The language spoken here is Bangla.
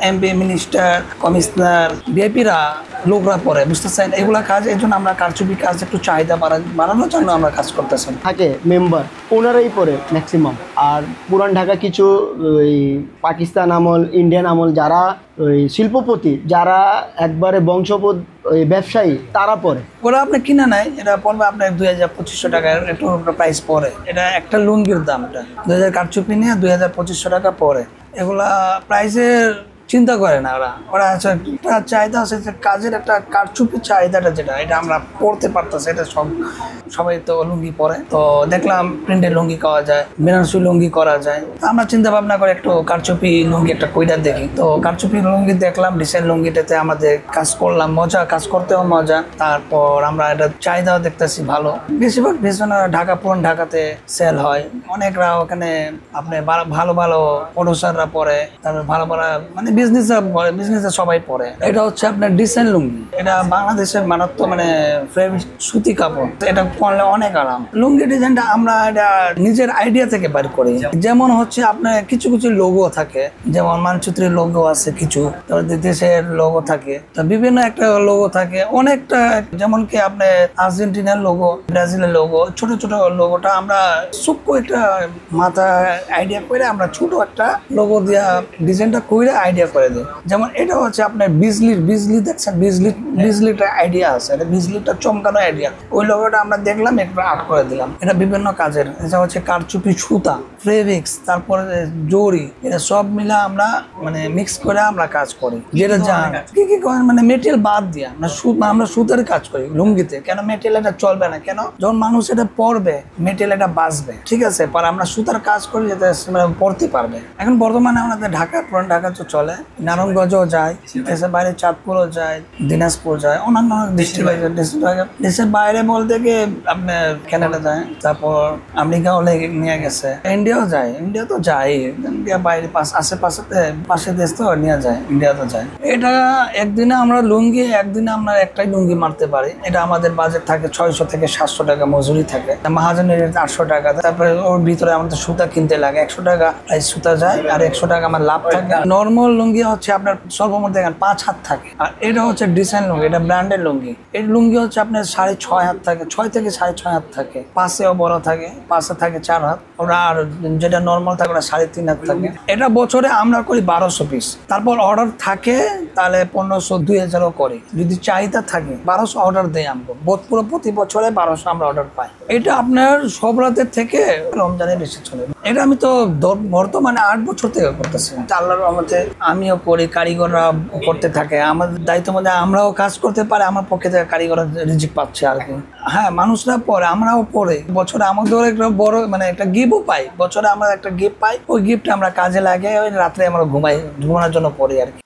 এমপি, মিনিস্টার, কমিশনার, বিআইপিরা লোকরা পরে, বুঝতেছেন? এগুলা কাজ, এই জন্য আমরা কারচুপি কাজ একটু চাহিদা বাড়ানোর জন্য আমরা কাজ করতেছি। থাকে মেম্বার ওনারাই পরে ম্যাক্সিমাম, আর পুরান ঢাকা কিছু ওই পাকিস্তান আমল, ইন্ডিয়ান আমল যারা ওই শিল্পপতি, যারা একবারে বংশপদ ওই ব্যবসায়ী, তারা পরে। ওরা আপনি কিনা নাই, এটা পড়বে আপনার 2000-2500 টাকা একটু প্রাইস পরে। এটা একটা লুঙ্গির দাম, এটা 2000 কারচুপি নিয়ে 2000-2500 টাকা পরে। এগুলা প্রাইসের চিন্তা করে না ওরা। ওরা একটা চাহিদা আছে যে কাজের একটা কারচুপির চাহিদাটা যেটা, এটা আমরা পড়তে পারতেছি। এটা সবাই তো লুঙ্গি পরে, তো দেখলাম প্রিন্টের লুঙ্গি করা যায়, বেনারসি লুঙ্গি করা যায়। আমরা চিন্তা ভাবনা করে একটু কারচুপি লুঙ্গি একটা কইরা দেখি। তো কারচুপি লুঙ্গি দেখলাম, ডিজাইন লুঙ্গিটাতে আমাদের কাজ করলাম, মজা, কাজ করতেও মজা। তারপর আমরা এটা চাহিদাও দেখতেছি ভালো। বেশিরভাগ পেছনে ঢাকা, পুরান ঢাকাতে সেল হয়। অনেকরা ওখানে আপনি ভালো ভালো প্রডিউসাররা পরে, তারপর ভালো ভালো মানে বিজনেসে সবাই পরে। এটা হচ্ছে আপনার ডিজাইন লুঙ্গি। এটা বাংলাদেশের মারাত্মক মানে সুতি কাপড়, এটা পরলে অনেক আরাম। লুঙ্গি ডিজাইনটা আমরা এটা নিজের আইডিয়া থেকে বের করি। যেমন হচ্ছে আপনার কিছু কিছু লোগো থাকে, যেমন মানচিত্রের লোগো আছে, কিছু দেশের লোগো থাকে, বিভিন্ন একটা লোগো থাকে অনেকটা। যেমন কি আপনার আর্জেন্টিনার লোগো, ব্রাজিলের লোগো, ছোট ছোট লোগোটা আমরা সূক্ষ্ম একটা মাথা আইডিয়া করে আমরা ছোট একটা লোগো দিয়া ডিজাইনটা কইরা আইডিয়া করে দিই। যেমন এটা হচ্ছে আপনার বিজলি দেখছেন, বিজলিটা আইডিয়া আছে, এটা বিজলিটা চমকানো আইডিয়া। ওই লোগোটা আমরা দেখলাম, একটু আর্ট করে দিলাম। এটা বিভিন্ন কাজের, এটা হচ্ছে কারচুপি, সুতা, ফেব্রিক্স, তারপরে জরি, এটা সব মিলে আমরা মানে মিক্স করে আমরা কাজ করি। যেটা জান কি কি মানে মেটেরিয়াল বাদ দিয়ে আমরা সুতার কাজ করি লুঙ্গিতে। কেন মেটেরিয়াল এটা চলবে না? কেন যখন মানুষ এটা পরবে মেটেরিয়াল এটা বাঁচবে, ঠিক আছে? পর আমরা সুতার কাজ করি যাতে পড়তে পারবে। এখন বর্তমানে আমাদের ঢাকা, পুরান ঢাকা তো চলে, নারায়ণগঞ্জও যায়, দেশের বাইরে চাঁদপুরও যায়, দিনাজপুর যায়, অন্যান্য দেশের বাইরে বলতে গিয়ে আপনার কানাডা যায়, তারপর আমেরিকাও নিয়ে গেছে, ইন্ডিয়াও যায়। ইন্ডিয়া তো যায়, ইন্ডিয়া বাইরে পাশে দেশ তো নিয়ে যায়, ইন্ডিয়া তো যায়। এটা একদিনে আমরা লুঙ্গি, একদিনে আমরা একটাই লুঙ্গি মারতে পারি। এটা আমাদের বাজেট থাকে 600 থেকে 700 টাকা মজুরি থাকে। মাহাজনের 800 টাকা, তারপরে ওর ভিতরে আমাদের সুতা কিনতে লাগে 100 টাকা সুতা যায়, আর 100 টাকা আমার লাভ থাকে। নর্মাল লুঙ্গি হচ্ছে আপনার সর্বমোট দেখেন 5 হাত থাকে, আর এটা হচ্ছে ডিজাইন লুঙ্গি, এটা ব্র্যান্ডের লুঙ্গি। এই লুঙ্গি হচ্ছে আপনার 6.5 হাত থাকে, 6 থেকে 6.5 হাত থাকে। পাশেও বড় থাকে, পাশে থাকে 4 হাত। ওরা আর যেটা নর্মাল থাকে ওরা 3.5 হাত থাকে। এটা বছরে আমরা করি 1200 পিস। তারপর অর্ডার থাকে তাহলে 1500-2000ও করি। যদি চাহিদা থাকে 1200 অর্ডার দেয় আমরা। পুরো প্রতি বছরে 1200 আমরা অর্ডার পাই। এটা আপনার সব রাতের থেকে রমজানের বেশি চলে। এটা আমি তো বর্তমানে 8 বছর থেকে করতেছি। আল্লাহর রহমতে আমিও করি, কারিগররা করতে থাকে। আমাদের দায়িত্ব মধ্যে আমরাও কাজ করতে পারি, আমার পক্ষে থেকে কারিগররা রিজিক পাচ্ছে আর কি। হ্যাঁ, মানুষরা পরে, আমরাও পরে। বছরে আমাদের একটা বড় মানে একটা গিফটও পাই। বছরে আমরা একটা গিফট পাই, ওই গিফট আমরা কাজে লাগে, ওই রাত্রে আমরা ঘুমানোর জন্য পড়ি আর কি।